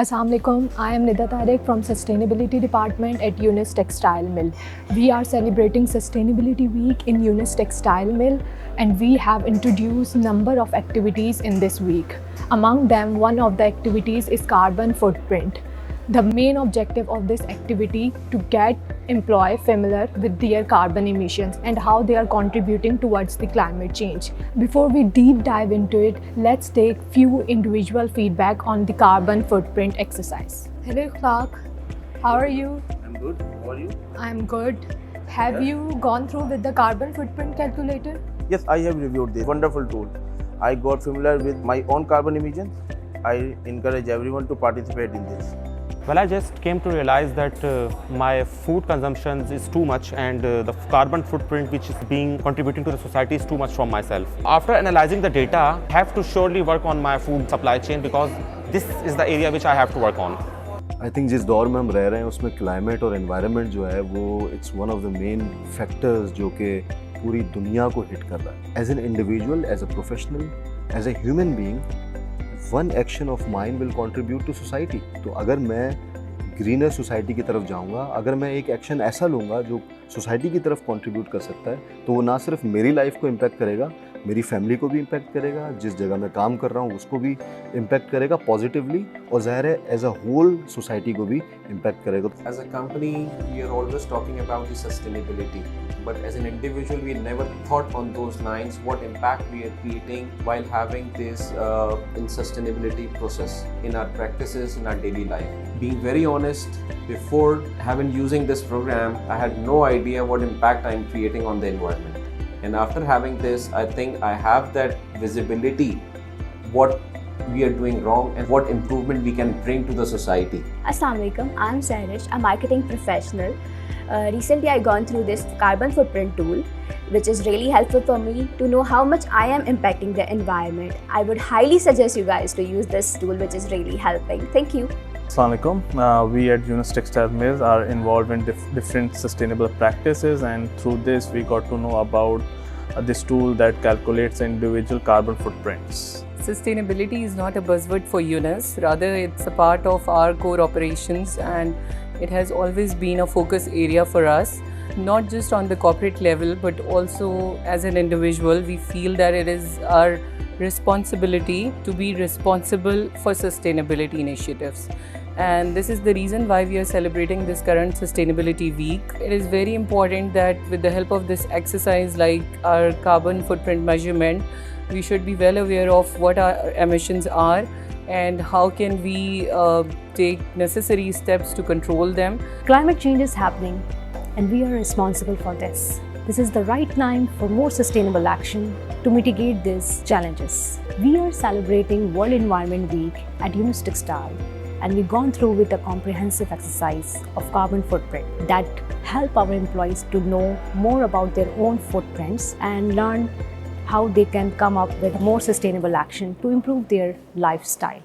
Assalamualaikum, I am Nida Tariq from Sustainability Department at Yunus Textile Mill. We are celebrating Sustainability Week in Yunus Textile Mill and we have introduced number of activities in this week. Among them, one of the activities is carbon footprint. The main objective of this activity to get employees familiar with their carbon emissions and how they are contributing towards the climate change. Before we deep dive into it, let's take few individual feedback on the carbon footprint exercise. Hello Clark, how are you? I'm good. How are you? I'm good. Have you gone through with the carbon footprint calculator? Yes, I have reviewed this wonderful tool. I got familiar with my own carbon emissions. I encourage everyone to participate in this. Well, I just came to realize that my food consumption is too much and the carbon footprint which is being contributing to the society is too much from myself. After analyzing the data, I have to surely work on my food supply chain because this is the area which I have to work on. I think जिस दौर में हम रह रहे हैं उसमें climate और environment जो है वो it's one of the main factors जो कि पूरी दुनिया को हिट कर रहा है. As an individual, as a professional, as a human being, one action of mine will contribute to society. तो अगर मैं ग्रीनर सोसाइटी की तरफ जाऊंगा, अगर मैं एक एक्शन ऐसा लूँगा जो सोसाइटी की तरफ कंट्रीब्यूट कर सकता है, तो वो ना सिर्फ मेरी लाइफ को इम्पैक्ट करेगा, मेरी फैमिली को भी इम्पैक्ट करेगा, जिस जगह मैं काम कर रहा हूँ उसको भी इम्पैक्ट करेगा पॉजिटिवली, और ज़ाहिर है एज अ होल सोसाइटी को भी इम्पैक्ट करेगा. As a company, we are always talking about the sustainability, but as an individual, we never thought on those lines what impact we are creating while having this in sustainability process in our practices in our daily life. Being very honest, before having using this program, I had no idea what impact I am creating on the environment. And after having this, I think I have that visibility, what we are doing wrong and what improvement we can bring to the society. Assalamualaikum, I'm Sairish, a marketing professional. Recently I gone through this carbon footprint tool, which is really helpful for me to know how much I am impacting the environment. I would highly suggest you guys to use this tool, which is really helping. Thank you. Assalamualaikum. We at Yunus Textile Mills are involved in different sustainable practices, and through this we got to know about this tool that calculates individual carbon footprints. Sustainability is not a buzzword for Yunus, rather it's a part of our core operations and it has always been a focus area for us. Not just on the corporate level but also as an individual, we feel that it is our responsibility to be responsible for sustainability initiatives. And this is the reason why we are celebrating this current Sustainability Week. It is very important that with the help of this exercise like our carbon footprint measurement, we should be well aware of what our emissions are and how can we take necessary steps to control them. Climate change is happening and we are responsible for this. This is the right time for more sustainable action to mitigate these challenges. We are celebrating World Environment Week at Yunus Textile, and we've gone through with a comprehensive exercise of carbon footprint that help our employees to know more about their own footprints and learn how they can come up with more sustainable action to improve their lifestyle.